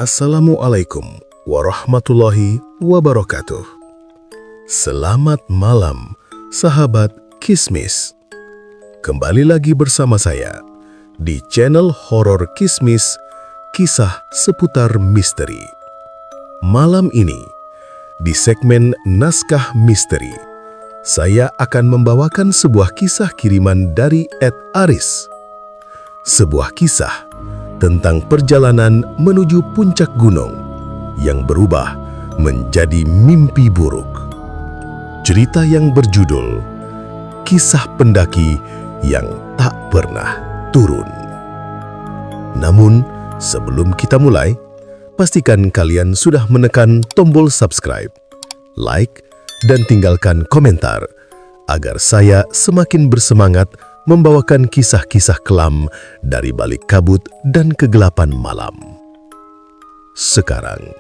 Assalamualaikum warahmatullahi wabarakatuh. Selamat malam, sahabat Kismis. Kembali lagi bersama saya di channel Horor Kismis, kisah seputar misteri. Malam ini, di segmen Naskah Misteri, saya akan membawakan sebuah kisah kiriman dari Ed Aris. Sebuah kisah tentang perjalanan menuju puncak gunung yang berubah menjadi mimpi buruk. Cerita yang berjudul Kisah Pendaki yang Tak Pernah Turun. Namun, sebelum kita mulai, pastikan kalian sudah menekan tombol subscribe, like, dan tinggalkan komentar agar saya semakin bersemangat membawakan kisah-kisah kelam dari balik kabut dan kegelapan malam. Sekarang,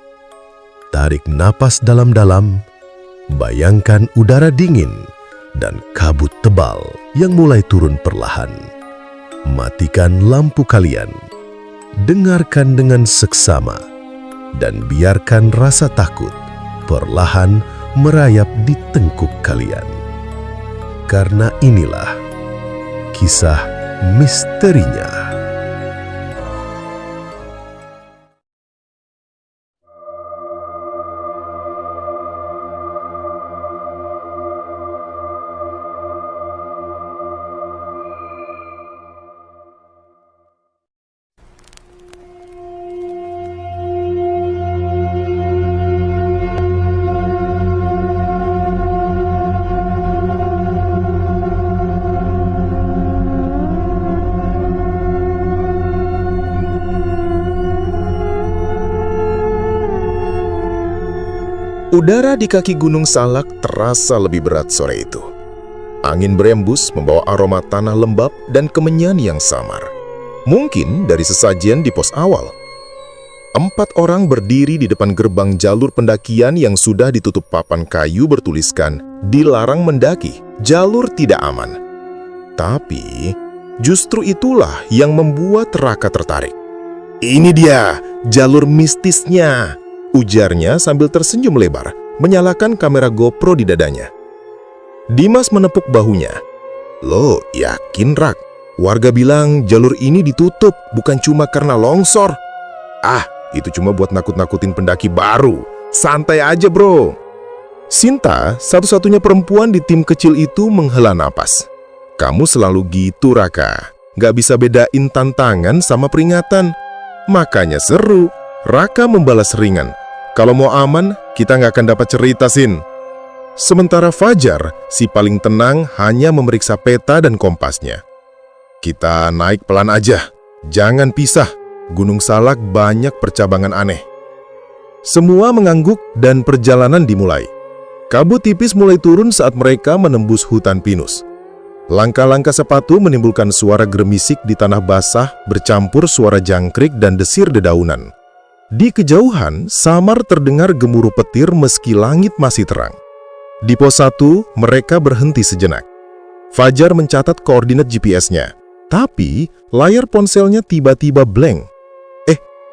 tarik napas dalam-dalam, bayangkan udara dingin dan kabut tebal yang mulai turun perlahan. Matikan lampu kalian, dengarkan dengan seksama, dan biarkan rasa takut perlahan merayap di tengkuk kalian. Karena inilah kisah misterinya. Udara di kaki Gunung Salak terasa lebih berat sore itu. Angin berembus membawa aroma tanah lembab dan kemenyan yang samar. Mungkin dari sesajen di pos awal. 4 orang berdiri di depan gerbang jalur pendakian yang sudah ditutup papan kayu bertuliskan "Dilarang mendaki, jalur tidak aman". Tapi, justru itulah yang membuat Raka tertarik. "Ini dia, jalur mistisnya," ujarnya sambil tersenyum lebar, menyalakan kamera GoPro di dadanya. Dimas menepuk bahunya. "Lo yakin, Rak? Warga bilang jalur ini ditutup bukan cuma karena longsor." "Ah, itu cuma buat nakut-nakutin pendaki baru. Santai aja, bro." Sinta, satu-satunya perempuan di tim kecil itu menghela napas. "Kamu selalu gitu, Raka. Gak bisa bedain tantangan sama peringatan. Makanya seru." Raka membalas ringan. "Kalau mau aman, kita nggak akan dapat cerita, Sin." Sementara Fajar, si paling tenang, hanya memeriksa peta dan kompasnya. "Kita naik pelan aja, jangan pisah. Gunung Salak banyak percabangan aneh." Semua mengangguk dan perjalanan dimulai. Kabut tipis mulai turun saat mereka menembus hutan pinus. Langkah-langkah sepatu menimbulkan suara geremisik di tanah basah bercampur suara jangkrik dan desir dedaunan. Di kejauhan, samar terdengar gemuruh petir meski langit masih terang. Di pos 1, mereka berhenti sejenak. Fajar mencatat koordinat GPS-nya, tapi layar ponselnya tiba-tiba blank.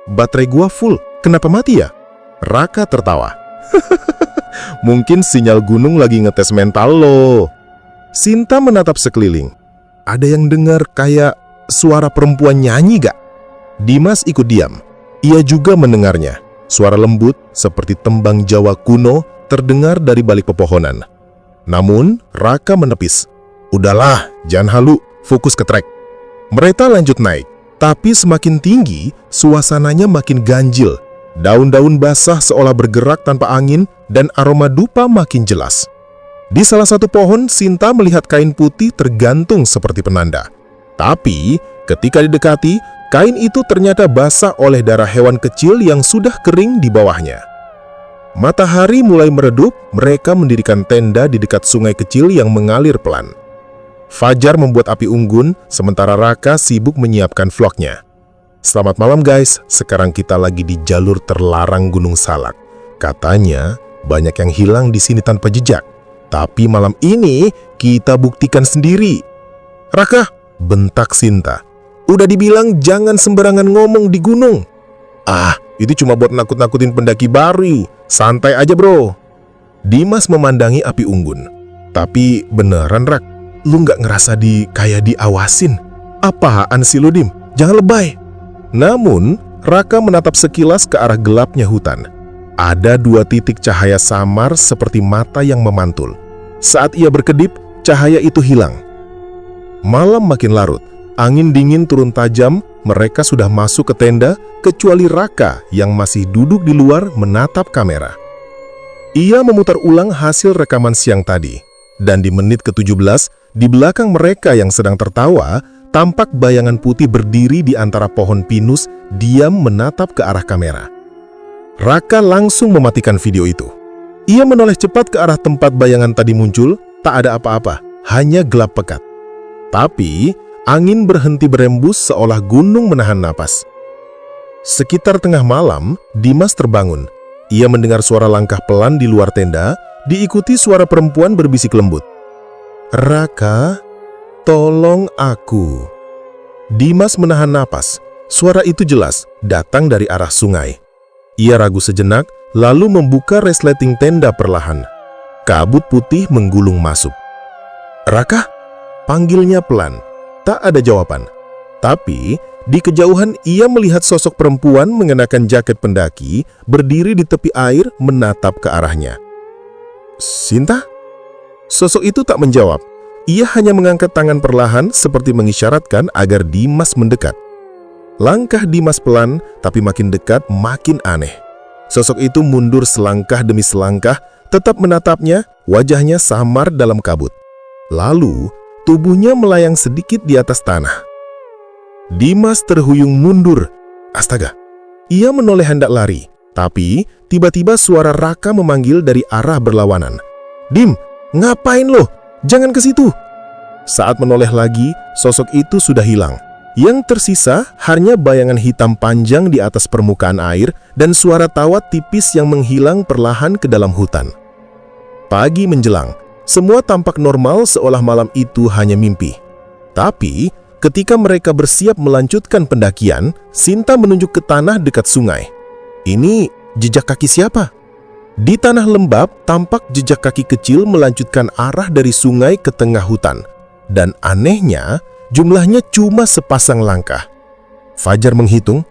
Baterai gua full, kenapa mati ya?" Raka tertawa. "Mungkin sinyal gunung lagi ngetes mental lo." Sinta menatap sekeliling. "Ada yang dengar kayak suara perempuan nyanyi gak?" Dimas ikut diam. Ia juga mendengarnya. Suara lembut seperti tembang Jawa kuno terdengar dari balik pepohonan. Namun, Raka menepis. "Udahlah, jangan halu, fokus ke trek." Mereka lanjut naik, tapi semakin tinggi, suasananya makin ganjil. Daun-daun basah seolah bergerak tanpa angin dan aroma dupa makin jelas. Di salah satu pohon, Sinta melihat kain putih tergantung seperti penanda. Tapi, ketika didekati, kain itu ternyata basah oleh darah hewan kecil yang sudah kering di bawahnya. Matahari mulai meredup, mereka mendirikan tenda di dekat sungai kecil yang mengalir pelan. Fajar membuat api unggun, sementara Raka sibuk menyiapkan vlognya. "Selamat malam guys, sekarang kita lagi di jalur terlarang Gunung Salak. Katanya banyak yang hilang di sini tanpa jejak. Tapi malam ini kita buktikan sendiri." "Raka," bentak Sinta. "Udah dibilang jangan sembarangan ngomong di gunung." "Ah, Itu cuma buat nakut-nakutin pendaki baru. Santai aja bro. Dimas memandangi api unggun. Tapi beneran Rak, lu nggak ngerasa kayak diawasin? Apaan sih lu Dim? Jangan lebay. Namun, Raka menatap sekilas ke arah gelapnya hutan. Ada 2 titik cahaya samar seperti mata yang memantul. Saat ia berkedip, cahaya itu hilang. Malam makin larut, angin dingin turun tajam, mereka sudah masuk ke tenda, kecuali Raka yang masih duduk di luar menatap kamera. Ia memutar ulang hasil rekaman siang tadi, dan di menit ke-17, di belakang mereka yang sedang tertawa, tampak bayangan putih berdiri di antara pohon pinus, diam menatap ke arah kamera. Raka langsung mematikan video itu. Ia menoleh cepat ke arah tempat bayangan tadi muncul, tak ada apa-apa, hanya gelap pekat. Tapi, angin berhenti berembus seolah gunung menahan napas. Sekitar tengah malam, Dimas terbangun. Ia mendengar suara langkah pelan di luar tenda, diikuti suara perempuan berbisik lembut. "Raka, tolong aku." Dimas menahan napas. Suara itu jelas, datang dari arah sungai. Ia ragu sejenak, lalu membuka resleting tenda perlahan. Kabut putih menggulung masuk. "Raka?" Panggilnya pelan. Tak ada jawaban. Tapi, di kejauhan ia melihat sosok perempuan mengenakan jaket pendaki berdiri di tepi air menatap ke arahnya. "Sinta?" Sosok itu tak menjawab. Ia hanya mengangkat tangan perlahan seperti mengisyaratkan agar Dimas mendekat. Langkah Dimas pelan, tapi makin dekat makin aneh. Sosok itu mundur selangkah demi selangkah, tetap menatapnya, wajahnya samar dalam kabut. Lalu, tubuhnya melayang sedikit di atas tanah. Dimas terhuyung mundur. Astaga, ia menoleh hendak lari, tapi tiba-tiba suara Raka memanggil dari arah berlawanan. "Dim, ngapain lo? Jangan ke situ." Saat menoleh lagi, sosok itu sudah hilang. Yang tersisa hanya bayangan hitam panjang di atas permukaan air dan suara tawa tipis yang menghilang perlahan ke dalam hutan. Pagi menjelang, semua tampak normal seolah malam itu hanya mimpi. Tapi, ketika mereka bersiap melanjutkan pendakian, Sinta menunjuk ke tanah dekat sungai. "Ini jejak kaki siapa?" Di tanah lembab, tampak jejak kaki kecil melanjutkan arah dari sungai ke tengah hutan. Dan anehnya, jumlahnya cuma sepasang langkah. Fajar menghitung,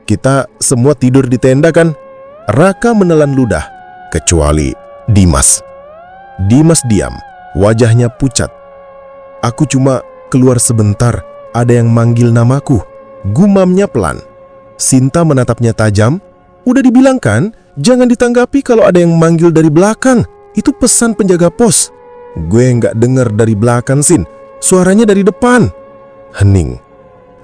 "Kita semua tidur di tenda kan?" Raka menelan ludah, kecuali Dimas. Dimas diam, wajahnya pucat. "Aku cuma keluar sebentar, ada yang manggil namaku," gumamnya pelan. Sinta menatapnya tajam. "Udah dibilang kan, jangan ditanggapi kalau ada yang manggil dari belakang. Itu pesan penjaga pos." "Gue nggak dengar dari belakang, Sin. Suaranya dari depan." Hening.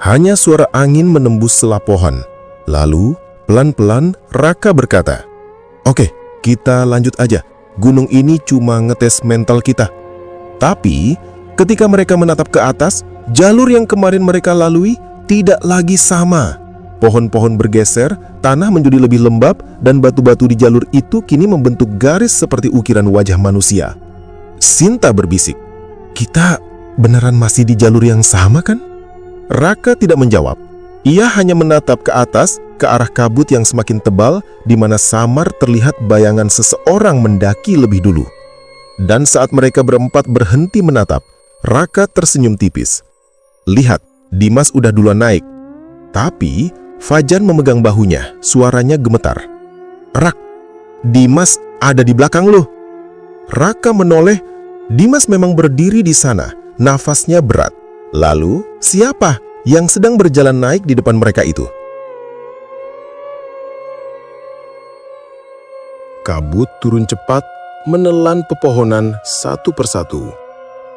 Hanya suara angin menembus sela pohon. Lalu, pelan-pelan Raka berkata, "Oke, kita lanjut aja. Gunung ini cuma ngetes mental kita." Tapi, ketika mereka menatap ke atas, jalur yang kemarin mereka lalui tidak lagi sama. Pohon-pohon bergeser, tanah menjadi lebih lembab, dan batu-batu di jalur itu kini membentuk garis seperti ukiran wajah manusia. Sinta berbisik, "Kita beneran masih di jalur yang sama kan?" Raka tidak menjawab. Ia hanya menatap ke atas, ke arah kabut yang semakin tebal, di mana samar terlihat bayangan seseorang mendaki lebih dulu. Dan saat mereka berempat berhenti menatap, Raka tersenyum tipis. "Lihat, Dimas udah duluan naik." Tapi Fajar memegang bahunya, suaranya gemetar. "Rak, Dimas ada di belakang lo." Raka menoleh. Dimas memang berdiri di sana, nafasnya berat. Lalu, siapa yang sedang berjalan naik di depan mereka itu? Kabut turun cepat, menelan pepohonan satu persatu.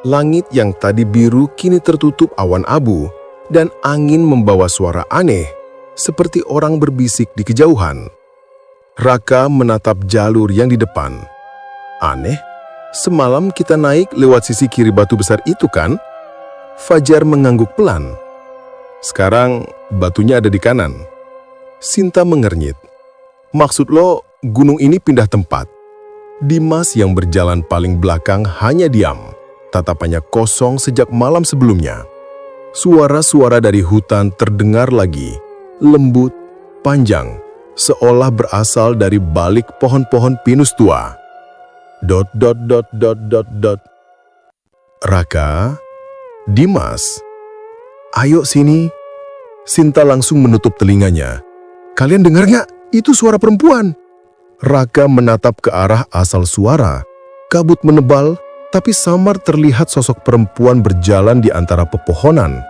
Langit yang tadi biru kini tertutup awan abu, dan angin membawa suara aneh, seperti orang berbisik di kejauhan. Raka menatap jalur yang di depan. "Aneh, semalam kita naik lewat sisi kiri batu besar itu kan?" Fajar mengangguk pelan. "Sekarang batunya ada di kanan." Sinta mengernyit. "Maksud lo, gunung ini pindah tempat?" Dimas yang berjalan paling belakang hanya diam. Tatapannya kosong sejak malam sebelumnya. Suara-suara dari hutan terdengar lagi, lembut, panjang, seolah berasal dari balik pohon-pohon pinus tua. ... Raka, Dimas, ayo sini. Sinta langsung menutup telinganya. Kalian dengar nggak? Itu suara perempuan. Raka menatap ke arah asal suara. Kabut menebal, tapi samar terlihat sosok perempuan berjalan di antara pepohonan.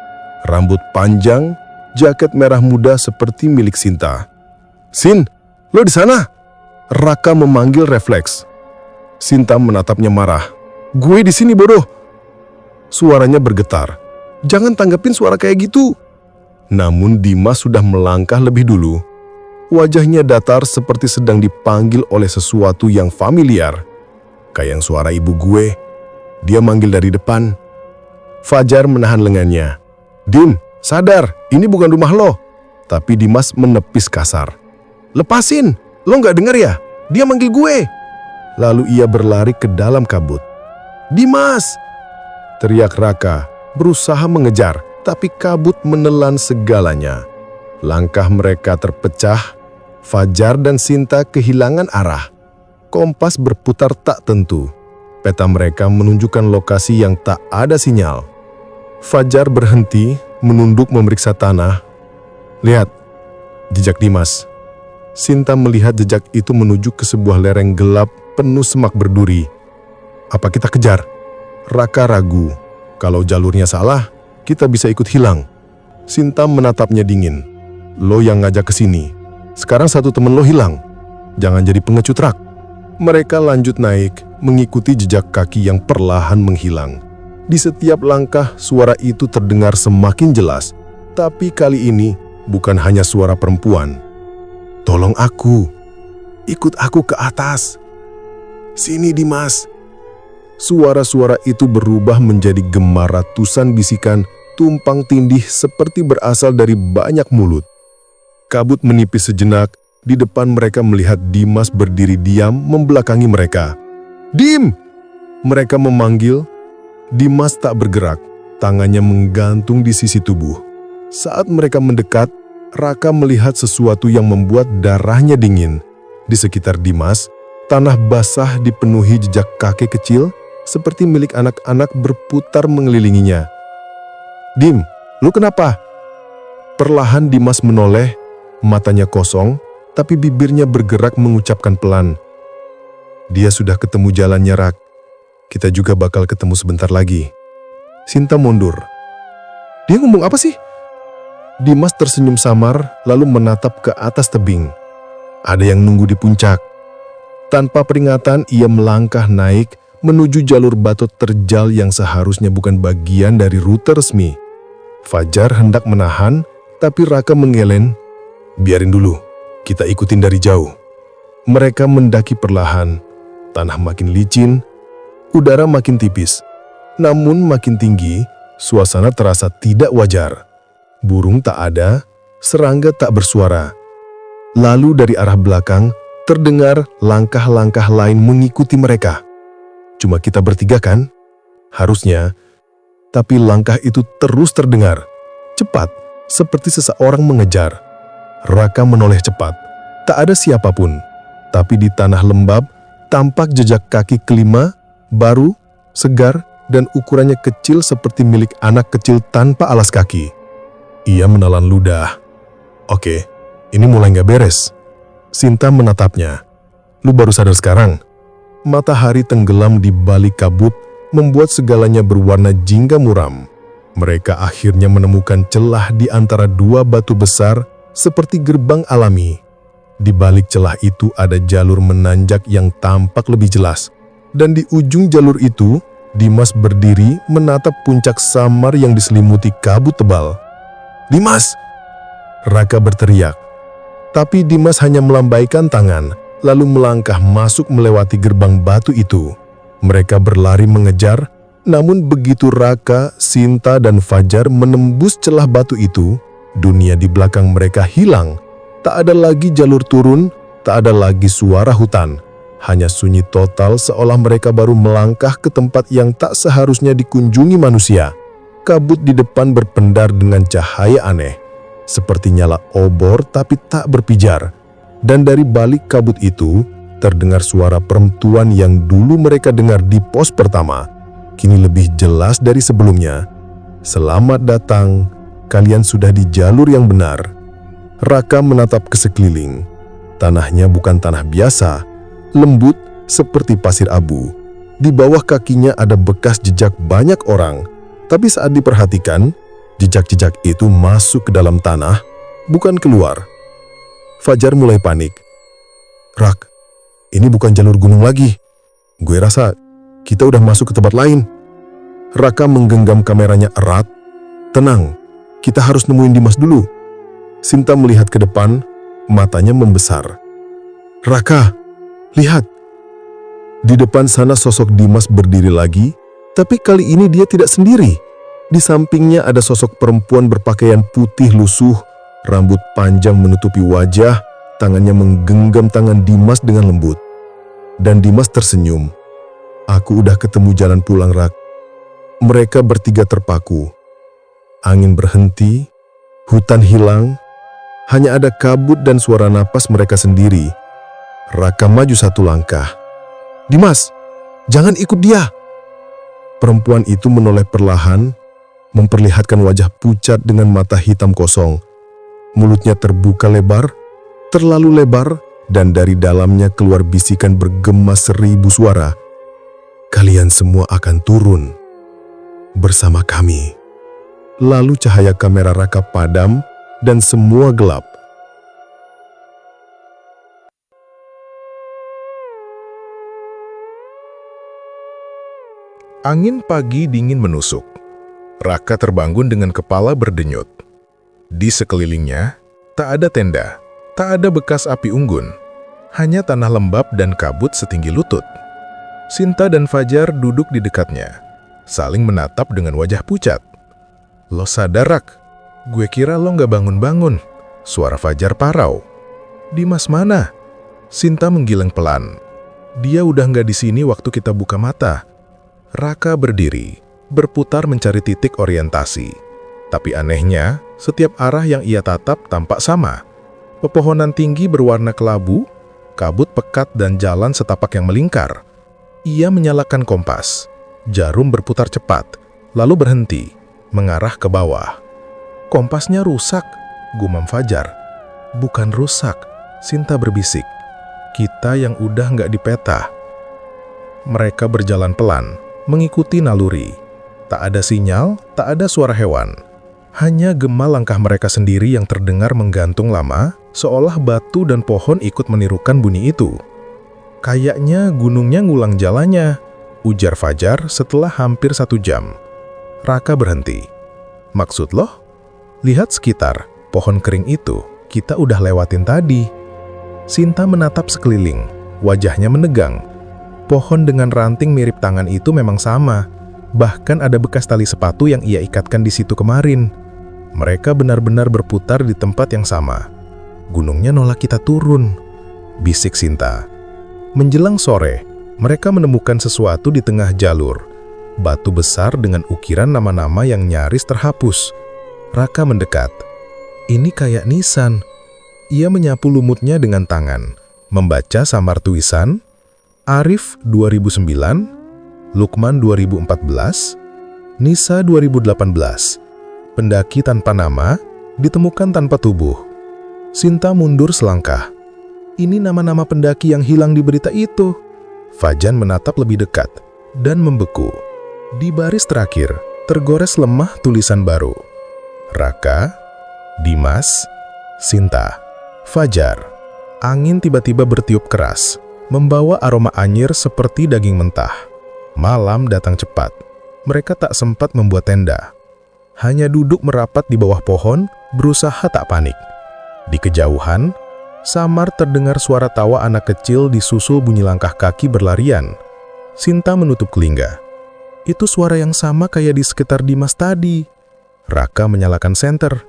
Rambut panjang, jaket merah muda seperti milik Sinta. Sin, lo di sana? Raka memanggil refleks. Sinta menatapnya marah. Gue di sini bodoh. Suaranya bergetar. Jangan tanggapin suara kayak gitu. Namun Dimas sudah melangkah lebih dulu. Wajahnya datar seperti sedang dipanggil oleh sesuatu yang familiar. Kayak suara ibu gue. Dia manggil dari depan. Fajar menahan lengannya. Dim, sadar, ini bukan rumah lo. Tapi Dimas menepis kasar. Lepasin, lo nggak dengar ya? Dia manggil gue. Lalu ia berlari ke dalam kabut. Dimas! Teriak Raka, berusaha mengejar, tapi kabut menelan segalanya. Langkah mereka terpecah, Fajar dan Sinta kehilangan arah. Kompas berputar tak tentu. Peta mereka menunjukkan lokasi yang tak ada sinyal. Fajar berhenti, menunduk memeriksa tanah. Lihat, jejak Dimas. Sinta melihat jejak itu menuju ke sebuah lereng gelap penuh semak berduri. Apa kita kejar? Raka ragu. Kalau jalurnya salah, kita bisa ikut hilang. Sinta menatapnya dingin. Lo yang ngajak ke sini. Sekarang satu temen lo hilang. Jangan jadi pengecut rak. Mereka lanjut naik, mengikuti jejak kaki yang perlahan menghilang. Di setiap langkah, suara itu terdengar semakin jelas. Tapi kali ini, bukan hanya suara perempuan. Tolong aku. Ikut aku ke atas. Sini Dimas. Suara-suara itu berubah menjadi gema ratusan bisikan tumpang tindih seperti berasal dari banyak mulut. Kabut menipis sejenak, di depan mereka melihat Dimas berdiri diam membelakangi mereka. Dim! Mereka memanggil. Dimas tak bergerak, tangannya menggantung di sisi tubuh. Saat mereka mendekat, Raka melihat sesuatu yang membuat darahnya dingin. Di sekitar Dimas, tanah basah dipenuhi jejak kaki kecil, seperti milik anak-anak berputar mengelilinginya. Dim, lu kenapa? Perlahan Dimas menoleh, matanya kosong, tapi bibirnya bergerak mengucapkan pelan. Dia sudah ketemu jalannya, Rak. Kita juga bakal ketemu sebentar lagi. Sinta mundur. Dia ngomong apa sih? Dimas tersenyum samar, lalu menatap ke atas tebing. Ada yang nunggu di puncak. Tanpa peringatan, ia melangkah naik menuju jalur batu terjal yang seharusnya bukan bagian dari rute resmi. Fajar hendak menahan, tapi Raka mengeleng. Biarin dulu, kita ikutin dari jauh. Mereka mendaki perlahan. Tanah makin licin, udara makin tipis. Namun makin tinggi, suasana terasa tidak wajar. Burung tak ada, serangga tak bersuara. Lalu dari arah belakang, terdengar langkah-langkah lain mengikuti mereka. Cuma kita bertiga kan? Harusnya. Tapi langkah itu terus terdengar. Cepat, seperti seseorang mengejar. Raka menoleh cepat. Tak ada siapapun. Tapi di tanah lembab, tampak jejak kaki kelima, baru, segar, dan ukurannya kecil seperti milik anak kecil tanpa alas kaki. Ia menelan ludah. Oke, ini mulai gak beres. Sinta menatapnya. Lu baru sadar sekarang? Matahari tenggelam di balik kabut, membuat segalanya berwarna jingga muram. Mereka akhirnya menemukan celah di antara dua batu besar seperti gerbang alami. Di balik celah itu ada jalur menanjak yang tampak lebih jelas. Dan di ujung jalur itu, Dimas berdiri menatap puncak samar yang diselimuti kabut tebal. Dimas! Raka berteriak. Tapi Dimas hanya melambaikan tangan, lalu melangkah masuk melewati gerbang batu itu. Mereka berlari mengejar, namun begitu Raka, Sinta, dan Fajar menembus celah batu itu, dunia di belakang mereka hilang. Tak ada lagi jalur turun, tak ada lagi suara hutan. Hanya sunyi total seolah mereka baru melangkah ke tempat yang tak seharusnya dikunjungi manusia. Kabut di depan berpendar dengan cahaya aneh, seperti nyala obor tapi tak berpijar. Dan dari balik kabut itu, terdengar suara perempuan yang dulu mereka dengar di pos pertama, kini lebih jelas dari sebelumnya. "Selamat datang, kalian sudah di jalur yang benar." Raka menatap ke sekeliling. Tanahnya bukan tanah biasa, lembut seperti pasir abu. Di bawah kakinya ada bekas jejak banyak orang, tapi saat diperhatikan, jejak-jejak itu masuk ke dalam tanah, bukan keluar. Fajar mulai panik. "Rak, ini bukan jalur gunung lagi. Gue rasa kita udah masuk ke tempat lain." Raka menggenggam kameranya erat. "Tenang, kita harus nemuin Dimas dulu." Sinta melihat ke depan, matanya membesar. "Raka, lihat." Di depan sana sosok Dimas berdiri lagi, tapi kali ini dia tidak sendiri. Di sampingnya ada sosok perempuan berpakaian putih lusuh, rambut panjang menutupi wajah, tangannya menggenggam tangan Dimas dengan lembut. Dan Dimas tersenyum. "Aku udah ketemu jalan pulang, Rak." Mereka bertiga terpaku. Angin berhenti, hutan hilang, hanya ada kabut dan suara napas mereka sendiri. Raka maju satu langkah. "Dimas, jangan ikut dia." Perempuan itu menoleh perlahan, memperlihatkan wajah pucat dengan mata hitam kosong. Mulutnya terbuka lebar, terlalu lebar, dan dari dalamnya keluar bisikan bergema 1000 suara. "Kalian semua akan turun bersama kami." Lalu cahaya kamera Raka padam dan semua gelap. Angin pagi dingin menusuk. Raka terbangun dengan kepala berdenyut. Di sekelilingnya, tak ada tenda, tak ada bekas api unggun, hanya tanah lembab dan kabut setinggi lutut. Sinta dan Fajar duduk di dekatnya, saling menatap dengan wajah pucat. "Lo sadar, Rak? Gue kira lo nggak bangun-bangun." Suara Fajar parau. "Dimas mana?" Sinta menggiling pelan. "Dia udah nggak di sini waktu kita buka mata." Raka berdiri, berputar mencari titik orientasi. Tapi anehnya, setiap arah yang ia tatap tampak sama. Pepohonan tinggi berwarna kelabu, kabut pekat dan jalan setapak yang melingkar. Ia menyalakan kompas. Jarum berputar cepat, lalu berhenti, mengarah ke bawah. "Kompasnya rusak," gumam Fajar. "Bukan rusak," Sinta berbisik. "Kita yang udah nggak dipeta." Mereka berjalan pelan, mengikuti naluri. Tak ada sinyal, tak ada suara hewan. Hanya gema langkah mereka sendiri yang terdengar menggantung lama, seolah batu dan pohon ikut menirukan bunyi itu. "Kayaknya gunungnya ngulang jalannya," ujar Fajar setelah hampir 1 jam. Raka berhenti. "Maksud lo?" "Lihat sekitar, pohon kering itu kita udah lewatin tadi." Sinta menatap sekeliling, wajahnya menegang. Pohon dengan ranting mirip tangan itu memang sama. Bahkan ada bekas tali sepatu yang ia ikatkan di situ kemarin. Mereka benar-benar berputar di tempat yang sama. "Gunungnya nolak kita turun," bisik Sinta. Menjelang sore, mereka menemukan sesuatu di tengah jalur. Batu besar dengan ukiran nama-nama yang nyaris terhapus. Raka mendekat. "Ini kayak nisan." Ia menyapu lumutnya dengan tangan, membaca samar tulisan, Arif 2009, Lukman 2014, Nisa 2018. Pendaki tanpa nama, ditemukan tanpa tubuh. Sinta mundur selangkah. "Ini nama-nama pendaki yang hilang di berita itu." Fajar menatap lebih dekat dan membeku. Di baris terakhir, tergores lemah tulisan baru. Raka, Dimas, Sinta, Fajar. Angin tiba-tiba bertiup keras, membawa aroma anyir seperti daging mentah. Malam datang cepat. Mereka tak sempat membuat tenda. Hanya duduk merapat di bawah pohon, berusaha tak panik. Di kejauhan, samar terdengar suara tawa anak kecil disusul bunyi langkah kaki berlarian. Sinta menutup telinga. "Itu suara yang sama kayak di sekitar Dimas tadi." Raka menyalakan senter.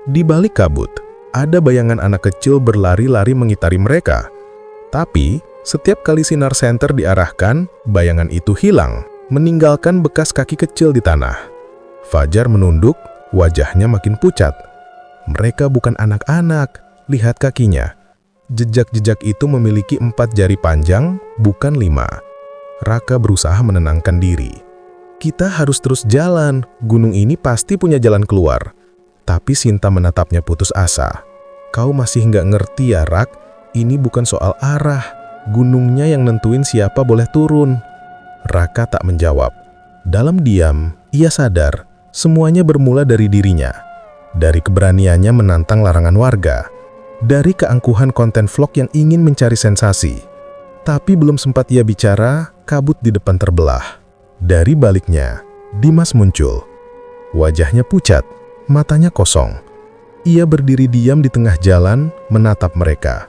Di balik kabut, ada bayangan anak kecil berlari-lari mengitari mereka. Tapi, setiap kali sinar senter diarahkan, bayangan itu hilang, meninggalkan bekas kaki kecil di tanah. Fajar menunduk, wajahnya makin pucat. "Mereka bukan anak-anak, lihat kakinya." Jejak-jejak itu memiliki 4 jari panjang, bukan 5. Raka berusaha menenangkan diri. Kita harus terus jalan, gunung ini pasti punya jalan keluar. Tapi Sinta menatapnya putus asa. Kau masih nggak ngerti ya, Rak? Ini bukan soal arah. Gunungnya yang nentuin siapa boleh turun. Raka tak menjawab. Dalam diam, ia sadar semuanya bermula dari dirinya. Dari keberaniannya menantang larangan warga. Dari keangkuhan konten vlog yang ingin mencari sensasi. Tapi belum sempat ia bicara, kabut di depan terbelah. Dari baliknya, Dimas muncul. Wajahnya pucat, matanya kosong. Ia berdiri diam di tengah jalan, menatap mereka.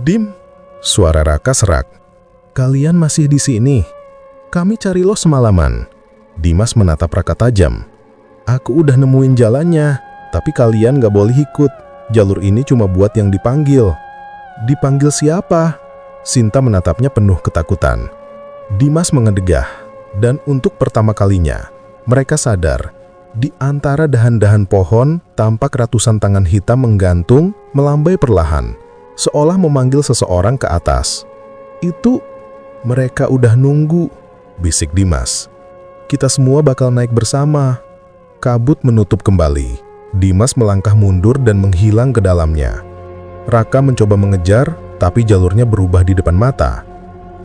"Dim," suara Raka serak. "Kalian masih di sini? Kami cari lo semalaman." Dimas menatap Raka tajam. "Aku udah nemuin jalannya, tapi kalian gak boleh ikut. Jalur ini cuma buat yang dipanggil." "Dipanggil siapa?" Sinta menatapnya penuh ketakutan. Dimas mengedegah, dan untuk pertama kalinya, mereka sadar, di antara dahan-dahan pohon, tampak ratusan tangan hitam menggantung, melambai perlahan, seolah memanggil seseorang ke atas. "Itu, mereka udah nunggu," bisik Dimas. "Kita semua bakal naik bersama." Kabut menutup kembali. Dimas melangkah mundur dan menghilang ke dalamnya. Raka mencoba mengejar, tapi jalurnya berubah di depan mata.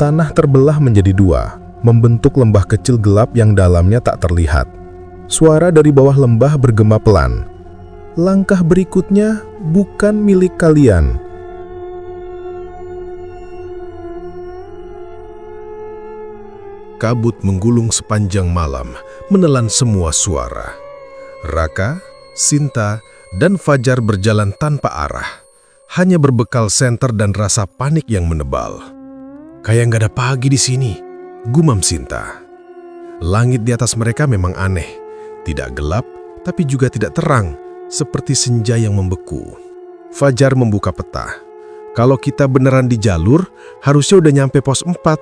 Tanah terbelah menjadi 2, membentuk lembah kecil gelap yang dalamnya tak terlihat. Suara dari bawah lembah bergema pelan. "Langkah berikutnya bukan milik kalian." Kabut menggulung sepanjang malam, menelan semua suara. Raka, Sinta, dan Fajar berjalan tanpa arah. Hanya berbekal senter dan rasa panik yang menebal. "Kayak nggak ada pagi di sini," gumam Sinta. Langit di atas mereka memang aneh. Tidak gelap, tapi juga tidak terang, seperti senja yang membeku. Fajar membuka peta. "Kalau kita beneran di jalur, harusnya udah nyampe pos 4.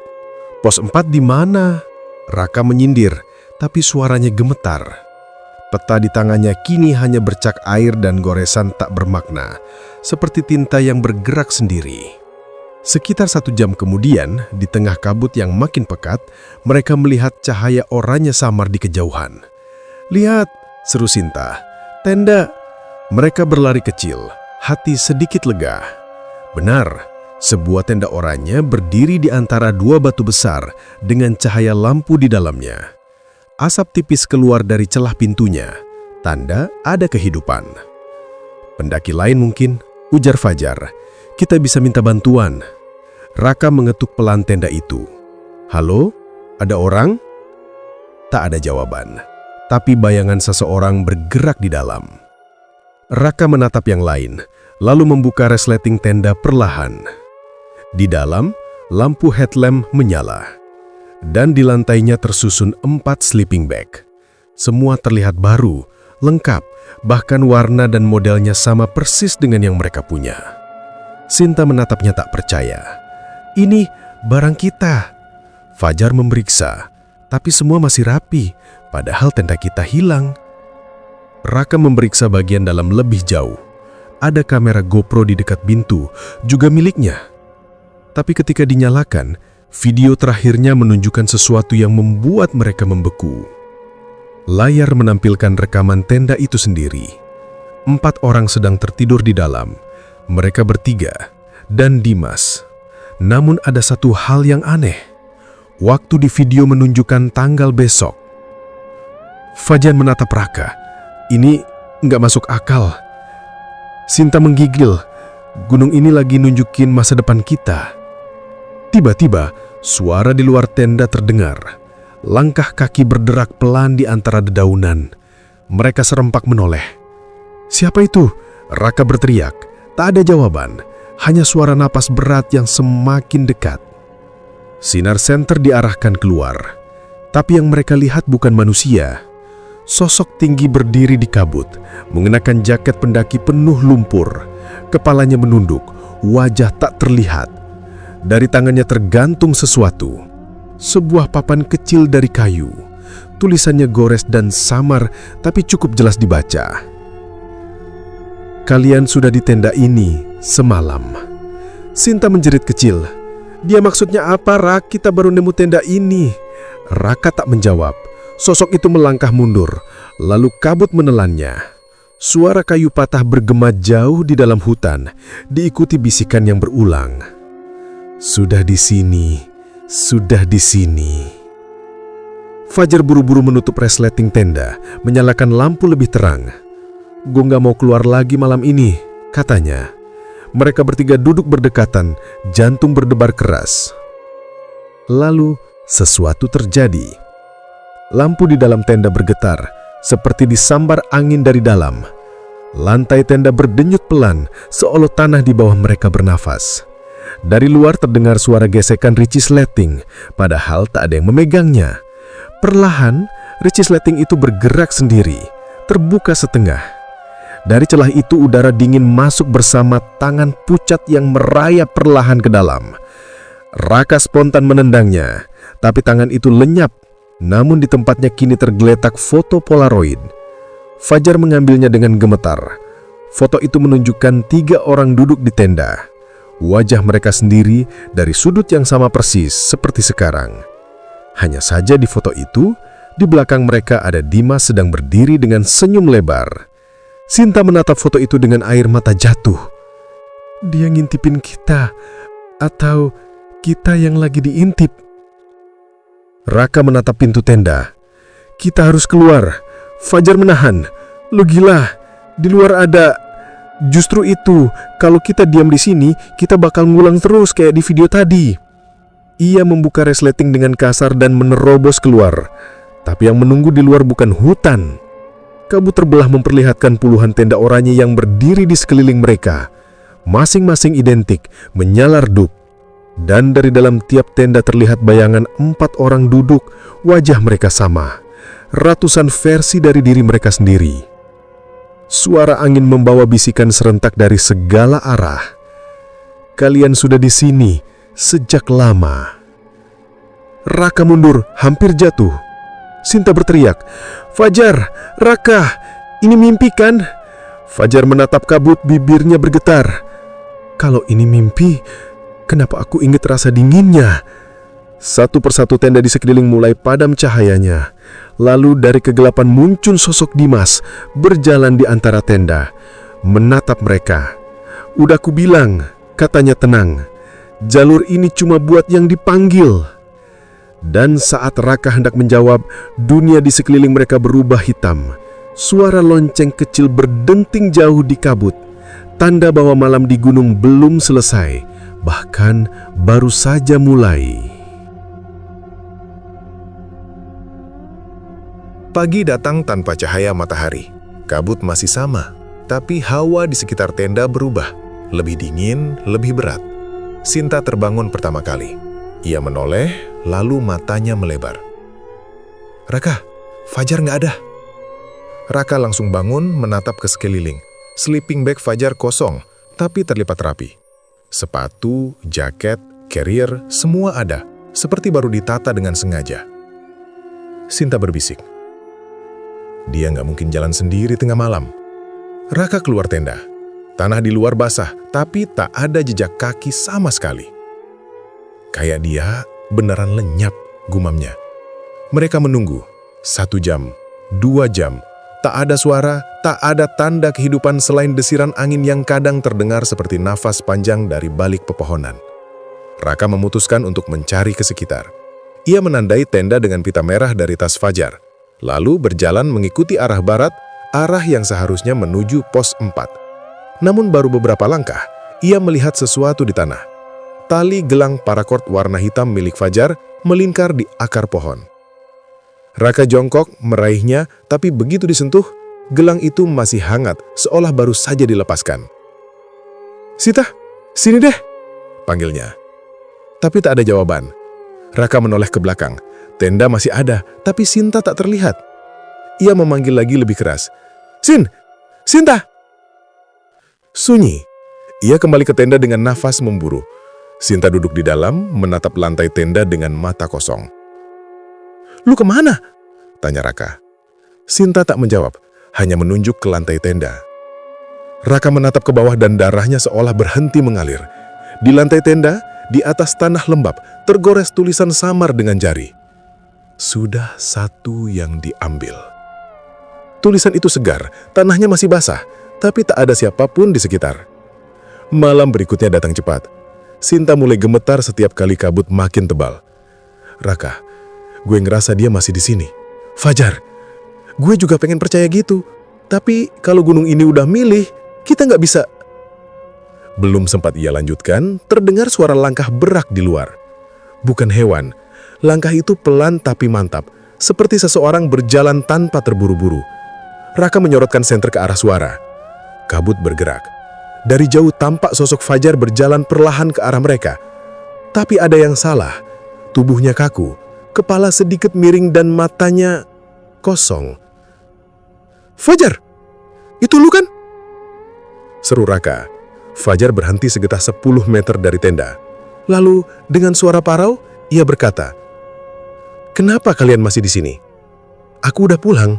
"Pos 4 di mana?" Raka menyindir, tapi suaranya gemetar. Peta di tangannya kini hanya bercak air dan goresan tak bermakna, seperti tinta yang bergerak sendiri. Sekitar 1 jam kemudian, di tengah kabut yang makin pekat, mereka melihat cahaya oranye samar di kejauhan. "Lihat," seru Sinta, "tenda." Mereka berlari kecil, hati sedikit lega. Benar, sebuah tenda oranye berdiri di antara 2 batu besar dengan cahaya lampu di dalamnya. Asap tipis keluar dari celah pintunya, tanda ada kehidupan. "Pendaki lain mungkin," ujar Fajar. "Kita bisa minta bantuan." Raka mengetuk pelan tenda itu. "Halo, ada orang?" Tak ada jawaban, tapi bayangan seseorang bergerak di dalam. Raka menatap yang lain, lalu membuka resleting tenda perlahan. Di dalam, lampu headlamp menyala. Dan di lantainya tersusun 4 sleeping bag. Semua terlihat baru, lengkap, bahkan warna dan modelnya sama persis dengan yang mereka punya. Sinta menatapnya tak percaya. "Ini barang kita." Fajar memeriksa, tapi semua masih rapi, padahal tenda kita hilang. Raka memeriksa bagian dalam lebih jauh. Ada kamera GoPro di dekat pintu, juga miliknya. Tapi ketika dinyalakan, video terakhirnya menunjukkan sesuatu yang membuat mereka membeku. Layar menampilkan rekaman tenda itu sendiri. 4 orang sedang tertidur di dalam. Mereka bertiga dan Dimas. Namun ada satu hal yang aneh. Waktu di video menunjukkan tanggal besok. Fajar menatap Raka. "Ini nggak masuk akal." Sinta menggigil. "Gunung ini lagi nunjukin masa depan kita." Tiba-tiba, suara di luar tenda terdengar. Langkah kaki berderak pelan di antara dedaunan. Mereka serempak menoleh. "Siapa itu?" Raka berteriak. Tak ada jawaban, hanya suara napas berat yang semakin dekat. Sinar senter diarahkan keluar, tapi yang mereka lihat bukan manusia. Sosok tinggi berdiri di kabut, mengenakan jaket pendaki penuh lumpur. Kepalanya menunduk, wajah tak terlihat. Dari tangannya tergantung sesuatu. Sebuah papan kecil dari kayu. Tulisannya gores dan samar, tapi cukup jelas dibaca. "Kalian sudah di tenda ini semalam." Sinta menjerit kecil. Dia maksudnya apa, Rak? Kita baru nemu tenda ini. Raka tak menjawab. Sosok itu melangkah mundur, lalu kabut menelannya. Suara kayu patah bergema jauh di dalam hutan, diikuti bisikan yang berulang. Sudah di sini, sudah di sini. Fajar buru-buru menutup resleting tenda, menyalakan lampu lebih terang. Gue gak mau keluar lagi malam ini, katanya. Mereka bertiga duduk berdekatan, jantung berdebar keras. Lalu sesuatu terjadi. Lampu di dalam tenda bergetar, seperti disambar angin dari dalam. Lantai tenda berdenyut pelan, seolah tanah di bawah mereka bernafas. Dari luar terdengar suara gesekan ricisleting, padahal tak ada yang memegangnya. Perlahan, ricisleting itu bergerak sendiri, terbuka setengah. Dari celah itu udara dingin masuk bersama tangan pucat yang merayap perlahan ke dalam. Raka spontan menendangnya, tapi tangan itu lenyap. Namun di tempatnya kini tergeletak foto Polaroid. Fajar mengambilnya dengan gemetar. Foto itu menunjukkan 3 orang duduk di tenda. Wajah mereka sendiri dari sudut yang sama persis seperti sekarang. Hanya saja di foto itu, di belakang mereka ada Dimas sedang berdiri dengan senyum lebar. Sinta menatap foto itu dengan air mata jatuh. Dia ngintipin kita, atau kita yang lagi diintip? Raka menatap pintu tenda. Kita harus keluar. Fajar menahan. Lu gila, di luar ada. Justru itu, kalau kita diam di sini, kita bakal ngulang terus kayak di video tadi. Ia membuka resleting dengan kasar dan menerobos keluar. Tapi yang menunggu di luar bukan hutan. Kabut terbelah memperlihatkan puluhan tenda oranye yang berdiri di sekeliling mereka. Masing-masing identik, menyala redup. Dan dari dalam tiap tenda terlihat bayangan 4 orang duduk, wajah mereka sama. Ratusan versi dari diri mereka sendiri. Suara angin membawa bisikan serentak dari segala arah. Kalian sudah di sini sejak lama. Raka mundur, hampir jatuh. Sinta berteriak, Fajar, Raka, ini mimpi kan? Fajar menatap kabut, bibirnya bergetar. Kalau ini mimpi, kenapa aku ingat rasa dinginnya? Satu persatu tenda di sekeliling mulai padam cahayanya. Lalu dari kegelapan muncul sosok Dimas berjalan di antara tenda, menatap mereka. Udah ku bilang, katanya tenang. Jalur ini cuma buat yang dipanggil. Dan saat Raka hendak menjawab, dunia di sekeliling mereka berubah hitam. Suara lonceng kecil berdenting jauh di kabut. Tanda bahwa malam di gunung belum selesai, bahkan baru saja mulai. Pagi datang tanpa cahaya matahari. Kabut masih sama, tapi hawa di sekitar tenda berubah. Lebih dingin, lebih berat. Sinta terbangun pertama kali. Ia menoleh, lalu matanya melebar. Raka, Fajar nggak ada. Raka langsung bangun menatap ke sekeliling. Sleeping bag Fajar kosong, tapi terlipat rapi. Sepatu, jaket, carrier, semua ada, seperti baru ditata dengan sengaja. Sinta berbisik. Dia nggak mungkin jalan sendiri tengah malam. Raka keluar tenda. Tanah di luar basah, tapi tak ada jejak kaki sama sekali. Kayak dia beneran lenyap, gumamnya. Mereka menunggu. 1 jam, 2 jam. Tak ada suara, tak ada tanda kehidupan selain desiran angin yang kadang terdengar seperti nafas panjang dari balik pepohonan. Raka memutuskan untuk mencari ke sekitar. Ia menandai tenda dengan pita merah dari tas Fajar. Lalu berjalan mengikuti arah barat, arah yang seharusnya menuju pos 4. Namun baru beberapa langkah, ia melihat sesuatu di tanah. Tali gelang paracord warna hitam milik Fajar melingkar di akar pohon. Raka jongkok meraihnya, tapi begitu disentuh, gelang itu masih hangat, seolah baru saja dilepaskan. Sita, sini deh, panggilnya. Tapi tak ada jawaban. Raka menoleh ke belakang. Tenda masih ada, tapi Sinta tak terlihat. Ia memanggil lagi lebih keras. Sinta! Sunyi. Ia kembali ke tenda dengan nafas memburu. Sinta duduk di dalam, menatap lantai tenda dengan mata kosong. Lu kemana? Tanya Raka. Sinta tak menjawab, hanya menunjuk ke lantai tenda. Raka menatap ke bawah dan darahnya seolah berhenti mengalir. Di lantai tenda, di atas tanah lembab, tergores tulisan samar dengan jari. Sudah satu yang diambil. Tulisan itu segar, tanahnya masih basah, tapi tak ada siapapun di sekitar. Malam berikutnya datang cepat. Sinta mulai gemetar setiap kali kabut makin tebal. Raka, gue ngerasa dia masih di sini. Fajar, gue juga pengen percaya gitu. Tapi kalau gunung ini udah milih, kita nggak bisa. Belum sempat ia lanjutkan, terdengar suara langkah berak di luar. Bukan hewan, langkah itu pelan tapi mantap, seperti seseorang berjalan tanpa terburu-buru. Raka menyorotkan senter ke arah suara. Kabut bergerak. Dari jauh tampak sosok Fajar berjalan perlahan ke arah mereka. Tapi ada yang salah. Tubuhnya kaku, kepala sedikit miring dan matanya kosong. Fajar, itu lu kan? Seru Raka. Fajar berhenti sekitar 10 meter dari tenda. Lalu dengan suara parau, ia berkata, "Kenapa kalian masih di sini? Aku udah pulang."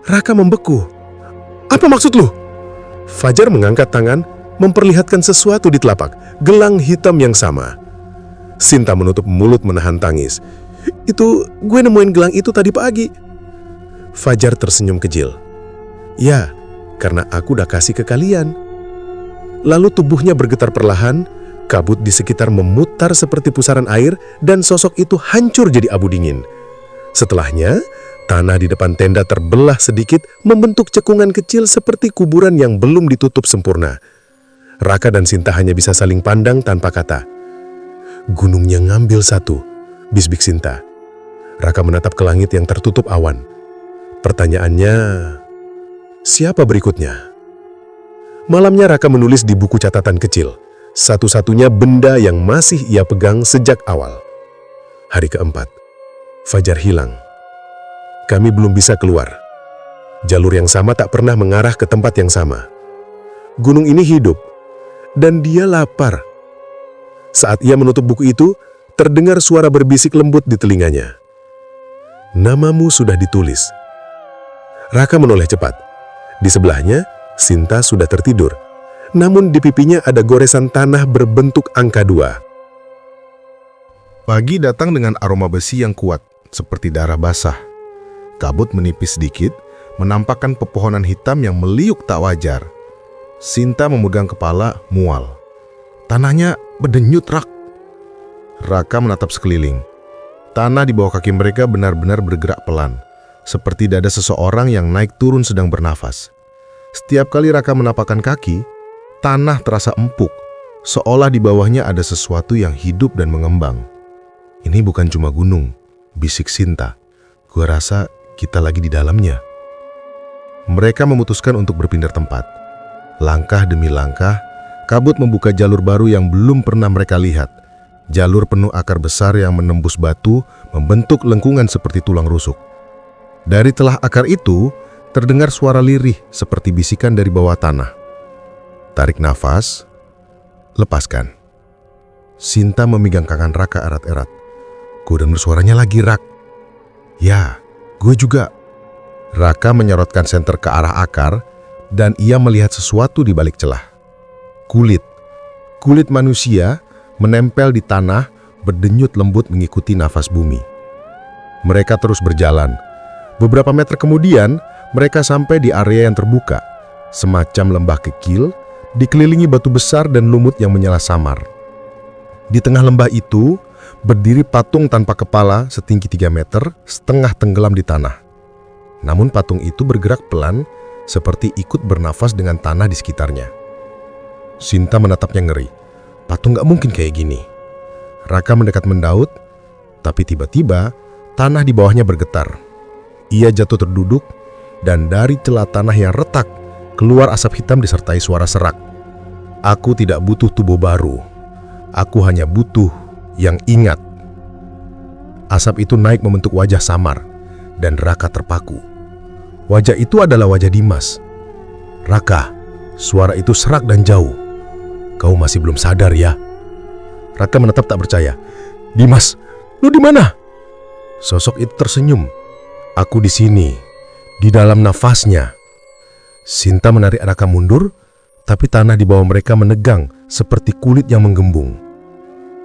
Raka membeku. "Apa maksud lu?" Fajar mengangkat tangan, memperlihatkan sesuatu di telapak, gelang hitam yang sama. Sinta menutup mulut menahan tangis. "Itu, gue nemuin gelang itu tadi pagi." Fajar tersenyum kecil. "Ya, karena aku udah kasih ke kalian." Lalu tubuhnya bergetar perlahan, kabut di sekitar memutar seperti pusaran air, dan sosok itu hancur jadi abu dingin. Setelahnya, tanah di depan tenda terbelah sedikit, membentuk cekungan kecil seperti kuburan yang belum ditutup sempurna. Raka dan Sinta hanya bisa saling pandang tanpa kata. "Gunungnya ngambil satu," bisbik Sinta. Raka menatap ke langit yang tertutup awan. Pertanyaannya, siapa berikutnya? Malamnya Raka menulis di buku catatan kecil, satu-satunya benda yang masih ia pegang sejak awal. Hari keempat, Fajar hilang. Kami belum bisa keluar. Jalur yang sama tak pernah mengarah ke tempat yang sama. Gunung ini hidup, dan dia lapar. Saat ia menutup buku itu, terdengar suara berbisik lembut di telinganya. "Namamu sudah ditulis." Raka menoleh cepat. Di sebelahnya, Sinta sudah tertidur. Namun di pipinya ada goresan tanah berbentuk angka 2. Pagi datang dengan aroma besi yang kuat, seperti darah basah. Kabut menipis sedikit, menampakkan pepohonan hitam yang meliuk tak wajar. Sinta memegang kepala, mual. Tanahnya berdenyut rak. Raka menatap sekeliling. Tanah di bawah kaki mereka benar-benar bergerak pelan, seperti dada seseorang yang naik turun sedang bernafas. Setiap kali Raka menapakkan kaki, tanah terasa empuk, seolah di bawahnya ada sesuatu yang hidup dan mengembang. "Ini bukan cuma gunung," bisik Sinta. "Gua rasa kita lagi di dalamnya." Mereka memutuskan untuk berpindah tempat. Langkah demi langkah, kabut membuka jalur baru yang belum pernah mereka lihat. Jalur penuh akar besar yang menembus batu, membentuk lengkungan seperti tulang rusuk. Dari telah akar itu, terdengar suara lirih seperti bisikan dari bawah tanah. Tarik nafas, lepaskan. Sinta memegang tangan Raka erat-erat. "Gue dengar suaranya lagi, Rak." "Ya, gue juga." Raka menyorotkan senter ke arah akar, dan ia melihat sesuatu di balik celah. Kulit manusia menempel di tanah, berdenyut lembut mengikuti nafas bumi. Mereka terus berjalan. Beberapa meter kemudian, mereka sampai di area yang terbuka, semacam lembah kecil, dikelilingi batu besar dan lumut yang menyala samar. Di tengah lembah itu, berdiri patung tanpa kepala setinggi 3 meter, setengah tenggelam di tanah. Namun patung itu bergerak pelan, seperti ikut bernafas dengan tanah di sekitarnya. Sinta menatapnya ngeri. Patung gak mungkin kayak gini. Raka mendekat mendaut, tapi tiba-tiba tanah di bawahnya bergetar. Ia jatuh terduduk, dan dari celah tanah yang retak, keluar asap hitam disertai suara serak. "Aku tidak butuh tubuh baru. Aku hanya butuh yang ingat." Asap itu naik membentuk wajah samar, dan Raka terpaku. Wajah itu adalah wajah Dimas. "Raka," suara itu serak dan jauh. "Kau masih belum sadar ya?" Raka menatap tak percaya. "Dimas, lu di mana?" Sosok itu tersenyum. "Aku di sini, di dalam nafasnya." Sinta menarik Raka mundur, tapi tanah di bawah mereka menegang seperti kulit yang menggembung.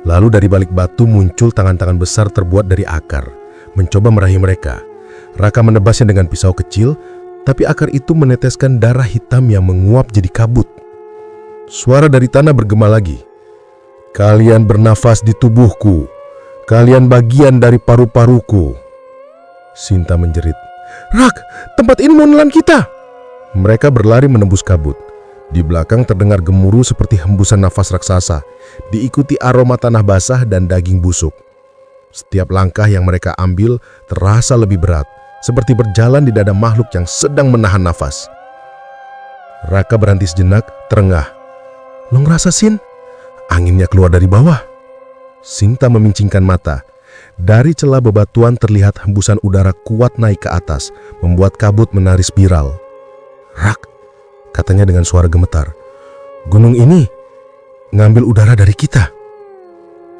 Lalu dari balik batu muncul tangan-tangan besar terbuat dari akar, mencoba meraih mereka. Raka menebasnya dengan pisau kecil, tapi akar itu meneteskan darah hitam yang menguap jadi kabut. Suara dari tanah bergema lagi. "Kalian bernafas di tubuhku. Kalian bagian dari paru-paruku." Sinta menjerit, "Rak, tempat ini mau nelan kita!" Mereka berlari menembus kabut. Di belakang terdengar gemuruh seperti hembusan nafas raksasa, diikuti aroma tanah basah dan daging busuk. Setiap langkah yang mereka ambil terasa lebih berat, seperti berjalan di dada makhluk yang sedang menahan nafas. Raka berhenti sejenak, terengah. "Lo ngerasa, Sin? Anginnya keluar dari bawah." Sinta memincingkan mata. Dari celah bebatuan terlihat hembusan udara kuat naik ke atas, membuat kabut menari spiral. "Rak," katanya dengan suara gemetar, "gunung ini ngambil udara dari kita."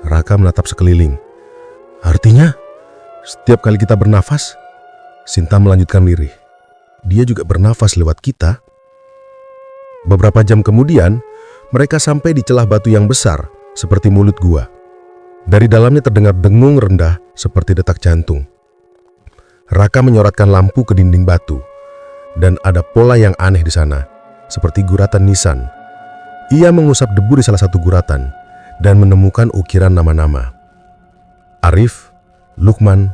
Raka menatap sekeliling. "Artinya, setiap kali kita bernafas," Sinta melanjutkan lirih, "dia juga bernafas lewat kita." Beberapa jam kemudian, mereka sampai di celah batu yang besar, seperti mulut gua. Dari dalamnya terdengar dengung rendah seperti detak jantung. Raka menyorotkan lampu ke dinding batu, dan ada pola yang aneh di sana, seperti guratan nisan. Ia mengusap debu di salah satu guratan, dan menemukan ukiran nama-nama. Arif, Lukman,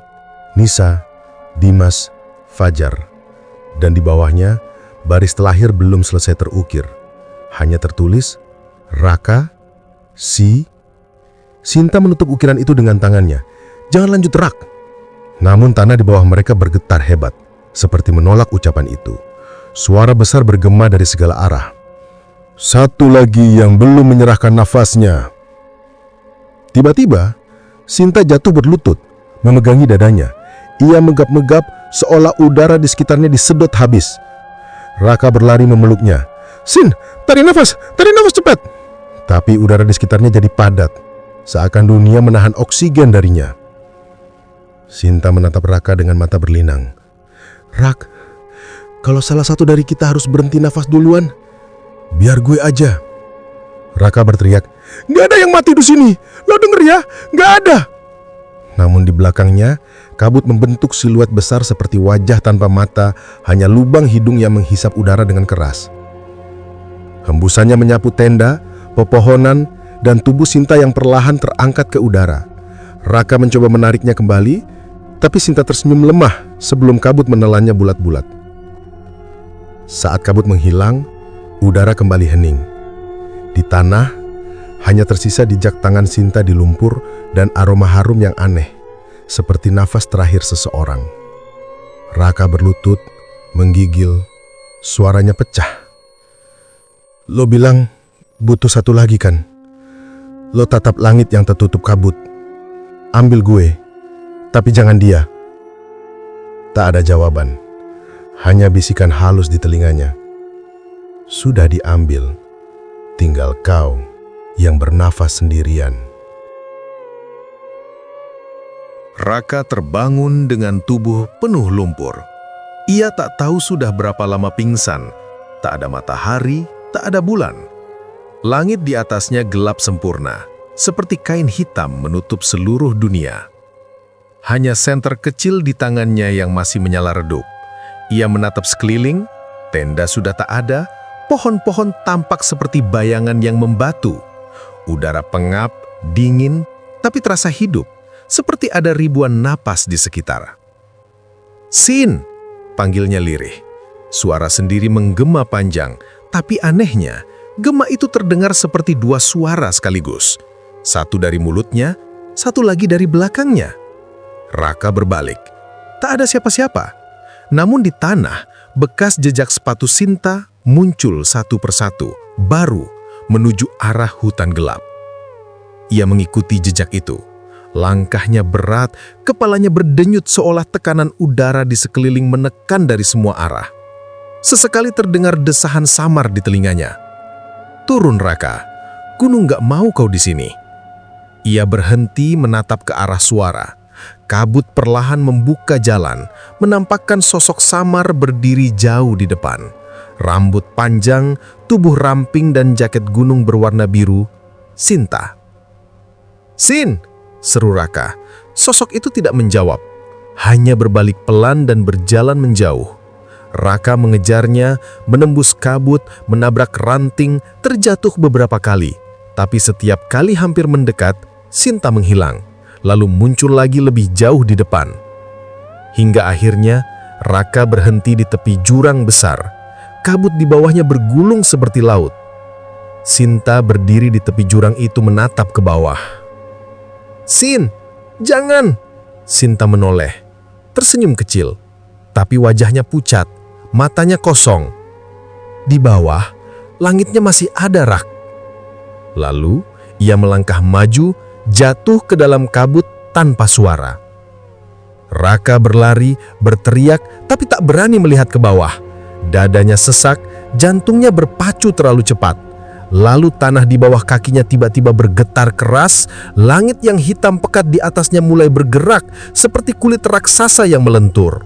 Nisa, Dimas, Fajar. Dan di bawahnya, baris terakhir belum selesai terukir. Hanya tertulis, Raka, Si. Sinta menutup ukiran itu dengan tangannya. "Jangan lanjut, Rak." Namun tanah di bawah mereka bergetar hebat, seperti menolak ucapan itu. Suara besar bergema dari segala arah. "Satu lagi yang belum menyerahkan nafasnya." Tiba-tiba, Sinta jatuh berlutut, memegangi dadanya. Ia megap-megap seolah udara di sekitarnya disedot habis. Raka berlari memeluknya. "Sin, tarik nafas cepat!" Tapi udara di sekitarnya jadi padat, seakan dunia menahan oksigen darinya. Sinta menatap Raka dengan mata berlinang. "Rak, kalau salah satu dari kita harus berhenti nafas duluan, biar gue aja." Raka berteriak, "Gak ada yang mati di sini, lo denger ya? Gak ada!" Namun di belakangnya, kabut membentuk siluet besar seperti wajah tanpa mata, hanya lubang hidung yang menghisap udara dengan keras. Hembusannya menyapu tenda, pepohonan, dan tubuh Sinta yang perlahan terangkat ke udara. Raka mencoba menariknya kembali, tapi Sinta tersenyum lemah sebelum kabut menelannya bulat-bulat. Saat kabut menghilang, udara kembali hening. Di tanah, hanya tersisa jejak tangan Sinta di lumpur dan aroma harum yang aneh, seperti nafas terakhir seseorang. Raka berlutut, menggigil, suaranya pecah. "Lo bilang butuh satu lagi kan? Lo tatap langit yang tertutup kabut. Ambil gue, tapi jangan dia." Tak ada jawaban, hanya bisikan halus di telinganya. "Sudah diambil, tinggal kau yang bernafas sendirian." Raka terbangun dengan tubuh penuh lumpur. Ia tak tahu sudah berapa lama pingsan. Tak ada matahari, tak ada bulan. Langit di atasnya gelap sempurna, seperti kain hitam menutup seluruh dunia. Hanya senter kecil di tangannya yang masih menyala redup. Ia menatap sekeliling, tenda sudah tak ada, pohon-pohon tampak seperti bayangan yang membatu. Udara pengap, dingin, tapi terasa hidup, seperti ada ribuan napas di sekitar. "Sin!" panggilnya lirih. Suara sendiri menggema panjang, tapi anehnya, gema itu terdengar seperti dua suara sekaligus. Satu dari mulutnya, satu lagi dari belakangnya. Raka berbalik. Tak ada siapa-siapa. Namun di tanah, bekas jejak sepatu Sinta muncul satu persatu, baru menuju arah hutan gelap. Ia mengikuti jejak itu. Langkahnya berat, kepalanya berdenyut seolah tekanan udara di sekeliling menekan dari semua arah. Sesekali terdengar desahan samar di telinganya. "Turun, Raka. Gunung gak mau kau di sini." Ia berhenti menatap ke arah suara. Kabut perlahan membuka jalan, menampakkan sosok samar berdiri jauh di depan. Rambut panjang, tubuh ramping dan jaket gunung berwarna biru, Sinta. "Sin!" seru Raka. Sosok itu tidak menjawab, hanya berbalik pelan dan berjalan menjauh. Raka mengejarnya, menembus kabut, menabrak ranting, terjatuh beberapa kali. Tapi setiap kali hampir mendekat, Sinta menghilang, lalu muncul lagi lebih jauh di depan. Hingga akhirnya, Raka berhenti di tepi jurang besar. Kabut di bawahnya bergulung seperti laut. Sinta berdiri di tepi jurang itu menatap ke bawah. "Sin, jangan!" Sinta menoleh, tersenyum kecil. Tapi wajahnya pucat, matanya kosong. Di bawah, langitnya masih ada, Rak. Lalu, ia melangkah maju, jatuh ke dalam kabut tanpa suara. Raka berlari, berteriak, tapi tak berani melihat ke bawah. Dadanya sesak, jantungnya berpacu terlalu cepat. Lalu tanah di bawah kakinya tiba-tiba bergetar keras, langit yang hitam pekat di atasnya mulai bergerak seperti kulit raksasa yang melentur.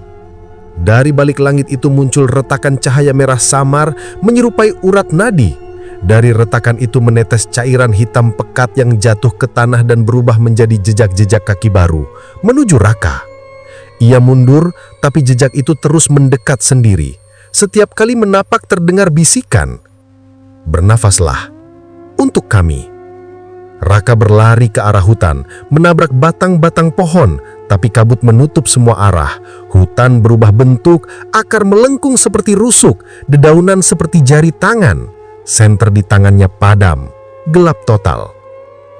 Dari balik langit itu muncul retakan cahaya merah samar menyerupai urat nadi. Dari retakan itu menetes cairan hitam pekat yang jatuh ke tanah dan berubah menjadi jejak-jejak kaki baru menuju Raka. Ia mundur, tapi jejak itu terus mendekat sendiri. Setiap kali menapak terdengar bisikan, "Bernafaslah, untuk kami." Raka berlari ke arah hutan, menabrak batang-batang pohon, tapi kabut menutup semua arah. Hutan berubah bentuk, akar melengkung seperti rusuk, dedaunan seperti jari tangan. Senter di tangannya padam, gelap total.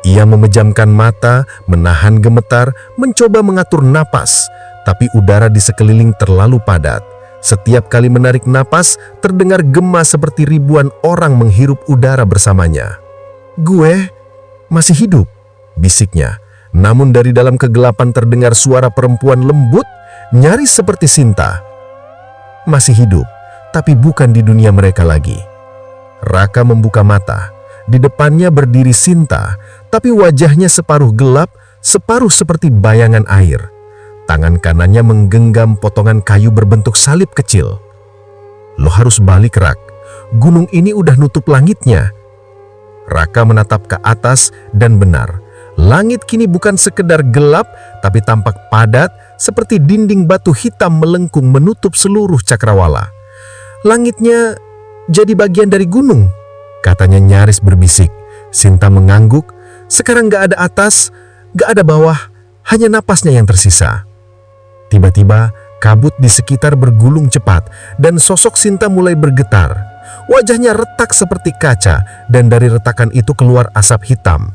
Ia memejamkan mata, menahan gemetar, mencoba mengatur napas, tapi udara di sekeliling terlalu padat. Setiap kali menarik napas, terdengar gema seperti ribuan orang menghirup udara bersamanya. "Gue masih hidup," bisiknya. Namun dari dalam kegelapan terdengar suara perempuan lembut, nyaris seperti Sinta. Masih hidup, tapi bukan di dunia mereka lagi. Raka membuka mata. Di depannya berdiri Sinta, tapi wajahnya separuh gelap, separuh seperti bayangan air. Tangan kanannya menggenggam potongan kayu berbentuk salib kecil. "Lo harus balik, Rak. Gunung ini udah nutup langitnya." Raka menatap ke atas dan benar. Langit kini bukan sekedar gelap, tapi tampak padat seperti dinding batu hitam melengkung menutup seluruh cakrawala. "Langitnya jadi bagian dari gunung," katanya nyaris berbisik. Sinta mengangguk. Sekarang gak ada atas, gak ada bawah, hanya napasnya yang tersisa. Tiba-tiba, kabut di sekitar bergulung cepat dan sosok Sinta mulai bergetar. Wajahnya retak seperti kaca dan dari retakan itu keluar asap hitam.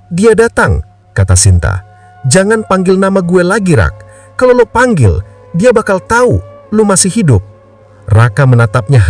"Dia datang," kata Sinta. "Jangan panggil nama gue lagi, Rak. Kalau lo panggil, dia bakal tahu lo masih hidup." Raka menatapnya